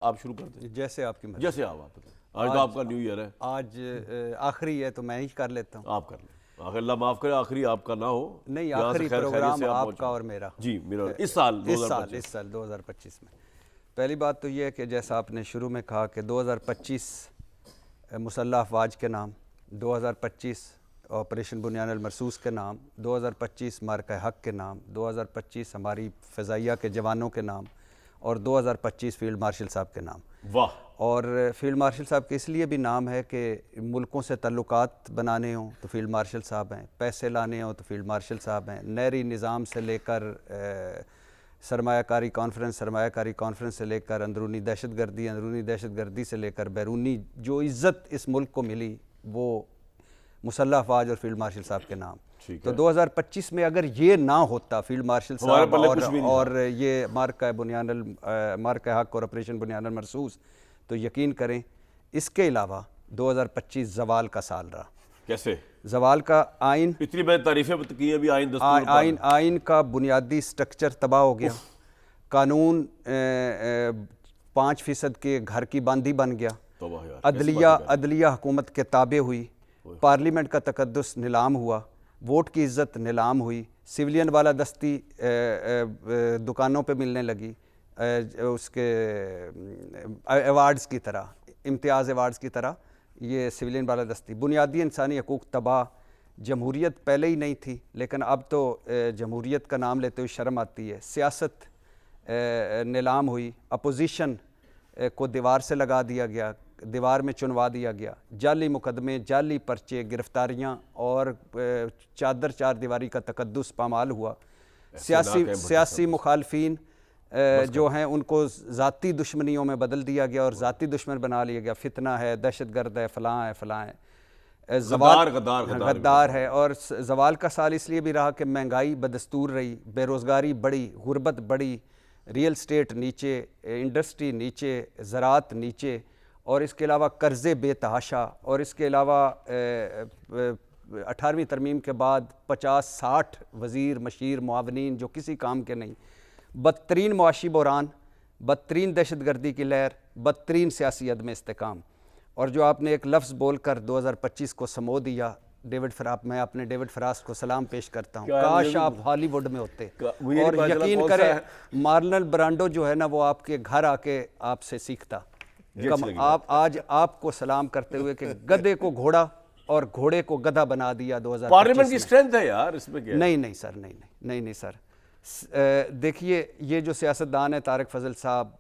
आप शुरू कर दें जैसे आपकी मर्जी। जैसे आप आज तो आपका न्यू ईयर है। आज आखिरी है तो मैं ही कर लेता हूँ। आप कर लें। आखिर अल्लाह माफ़ करे आखिरी आपका ना हो। नहीं, यहाँ से आखिरी खैर प्रोग्राम खैरियत से आप आपका और मेरा जी मेरा इस साल 2025। इस साल 2025 में। पहली बात तो ये है कि जैसा आपने शुरू में कहा कि 2025 मुसल्लह अफवाज के नाम, 2025 ऑपरेशन बुनियान अल मरसूस के नाम, 2025 मार्का हक के नाम, 2025 हमारी फ़ज़ाइया के जवानों के नाम और 2025 फील्ड मार्शल साहब के नाम। वाह। और फील्ड मार्शल साहब के इसलिए भी नाम है कि मुल्कों से तल्लुकात बनाने हों तो फील्ड मार्शल साहब हैं, पैसे लाने हों तो फील्ड मार्शल साहब हैं, नहरी निज़ाम से लेकर सरमायाकारी कॉन्फ्रेंस से लेकर अंदरूनी दहशत गर्दी से लेकर बैरूनी जो इज़्ज़त इस मुल्क को मिली वो मुसल्लह अफवाज और फील्ड मार्शल साहब के नाम। तो 2025 में अगर ये ना होता फील्ड मार्शल साहब और ये मार्का हक और ऑपरेशन बुनियान अल मरसूस, तो यकीन करें इसके अलावा 2025 जवाल का साल रहा। कैसे? जवाल का आइन, इतनी मैंने तारीफें की अभी आइन का बुनियादी स्ट्रक्चर तबाह हो गया, कानून 5% के घर की बांदी बन गया, अदलिया हुकूमत के ताबे हुई, पार्लियामेंट का तकद्दुस नीलाम हुआ, वोट की इज़्ज़त नीलाम हुई, सिविलियन वाला दस्ती दुकानों पे मिलने लगी, उसके अवार्ड्स की तरह, इम्तियाज़ अवार्ड्स की तरह ये सिविलियन वाला दस्ती, बुनियादी इंसानी हकूक़ तबाह। जमहूरियत पहले ही नहीं थी लेकिन अब तो जमहूरियत का नाम लेते हुए शर्म आती है। सियासत नीलाम हुई, अपोजिशन को दीवार से लगा दिया गया, दीवार में चुनवा दिया गया, जाली मुकदमे, जाली पर्चे, गिरफ्तारियाँ और चादर चार दीवारी का तकद्दुस पामाल हुआ। सियासी मुखालफीन जो हैं उनको ज़ाती दुश्मनियों में बदल दिया गया और ज़ाती दुश्मन बना लिया गया। फितना है, दहशतगर्द है, फ़लाँ है, गद्दार है। और जवाल का साल इसलिए भी रहा कि महंगाई बदस्तूर रही, बेरोज़गारी बढ़ी, गुर्बत बढ़ी, रियल स्टेट नीचे, इंडस्ट्री नीचे, ज़राअत नीचे, और इसके अलावा कर्ज़े बेतहाशा, और इसके अलावा 18वीं तरमीम के बाद 50-60 वज़ीर मशीर मुआवनीन जो किसी काम के नहीं, बदतरीन मुआशी बहरान, बदतरीन दहशतगर्दी की लहर, बदतरीन सियासी अदम इस्तेकाम। और जो आपने एक लफ्ज़ बोलकर 2025 को समो दिया, मैं अपने डेविड फराज को सलाम पेश करता हूँ। काश आप हॉलीवुड में होते। और यकीन करें मार्लन ब्रांडो जो है ना वो आपके घर आके आपसे सीखता। आप आज आपको सलाम करते हुए कि गधे को घोड़ा और घोड़े को गधा बना दिया 2025 पार्लियामेंट की स्ट्रेंथ है यार इसमें क्या? नहीं सर, नहीं सर। देखिए ये जो सियासतदान है तारिक फजल साहब,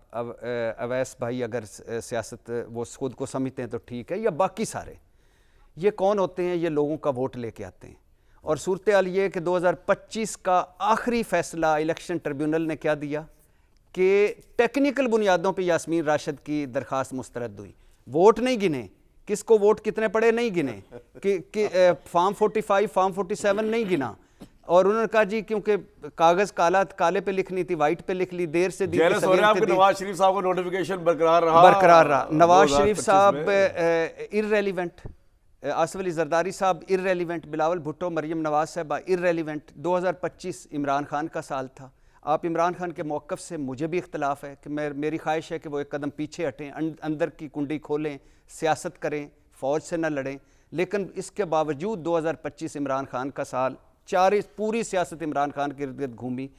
अवैस भाई, अगर सियासत वो खुद को समझते हैं तो ठीक है, या बाकी सारे ये कौन होते हैं? ये लोगों का वोट लेके आते हैं। और सूरत हाल ये कि 2025 का आखिरी फैसला इलेक्शन ट्रिब्यूनल ने क्या दिया कि टेक्निकल बुनियादों पे यास्मीन राशिद की दरख्वास्त मुस्तरद हुई। वोट नहीं गिने, किसको वोट कितने पड़े नहीं गिने, कि फॉर्म 45 फॉर्म 47 नहीं गिना। और उन्होंने कहा जी क्योंकि कागज काले पे लिखनी थी, वाइट पे लिख ली, देर से दी। नवाज शरीफ साहब का नोटिफिकेशन बरकरार रहा। नवाज शरीफ साहब इररेलीवेंट, आसिफ अली जरदारी साहब इररेलीवेंट, बिलावल भुट्टो, मरियम नवाज साहबा इररेलीवेंट। 2025 इमरान खान का साल था। आप इमरान खान के मौक़िफ़ से मुझे भी इख्तलाफ है कि मेरी ख्वाहिश है कि वो एक कदम पीछे हटें, अंदर की कुंडी खोलें, सियासत करें, फ़ौज से न लड़ें। लेकिन इसके बावजूद 2025 इमरान खान का साल, पूरी सियासत इमरान खान के इर्द गिर्द घूमी।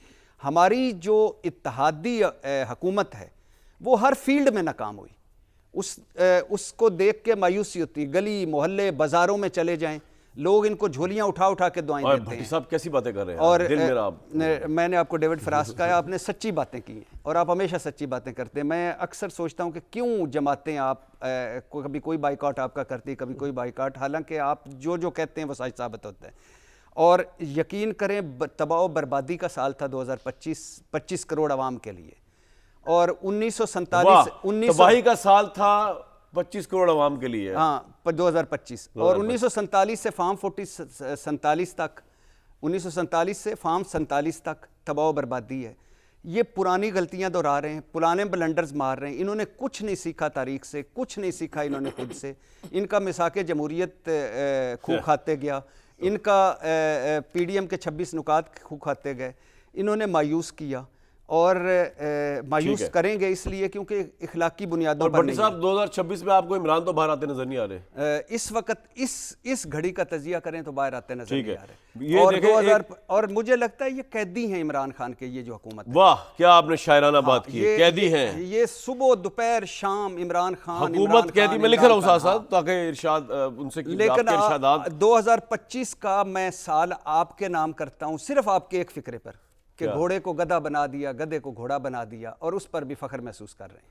हमारी जो इत्तेहादी हुकूमत है वो हर फील्ड में नाकाम हुई। उसको देख के मायूसी होती। गली मोहल्ले बाज़ारों में चले जाएं, लोग इनको झोलियां उठा के दुआएं देते हैं। साहब कैसी बातें कर रहे हैं। और मैंने आपको डेविड फराज का आपने सच्ची बातें की हैं और आप हमेशा सच्ची बातें करते हैं। मैं अक्सर सोचता हूं कि क्यों जमातें आप कभी कोई बाइकआउट आपका करती, कभी कोई बाइकआउट, हालांकि आप जो कहते हैं वो सच साबित होता है। और यकीन करें तबाह बर्बादी का साल था 2025 करोड़ आवाम के लिए। और 1947 तबाही का साल था 25 करोड़ आवाम के लिए। हाँ 2025। और 1947 से फॉर्म 47 तक, 1947 से फॉर्म 47 तक तबाह बर्बादी है। ये पुरानी गलतियां दोहरा रहे हैं, पुराने ब्लंडर्स मार रहे हैं। इन्होंने कुछ नहीं सीखा तारीख से, कुछ नहीं सीखा इन्होंने खुद से। इनका मिसाके जमहूरियत खूब खाते गया, इनका PDM के 26 नुकात खूब खाते गए, इन्होंने मायूस किया। और मायूस करेंगे इसलिए क्योंकि इखलाकी बुनियादों और पर भट्टी नहीं साहब 2026 में आपको इमरान तो बाहर आते नजर नहीं आ रहे। है। इस वक्त इस घड़ी का तजिया करें तो बाहर आते नजर ठीक नहीं है। आ रहे। ये और देखें 2000 और मुझे लगता है ये कैदी हैं इमरान खान के, ये जो हुकूमत है। वाह क्या आपने शायराना बात की है, कैदी हैं ये सुबह दोपहर शाम इमरान खान हुकूमत कैदी। मैं लिख रहा हूँ साथ साथ ताकि इरशाद उनसे लेकिन आपके इरशादात 2025 का मैं साल आपके नाम करता हूँ सिर्फ आपके एक फिक्रे पर कि क्या? घोड़े को गधा बना दिया, गधे को घोड़ा बना दिया, और उस पर भी फख्र महसूस कर रहे हैं।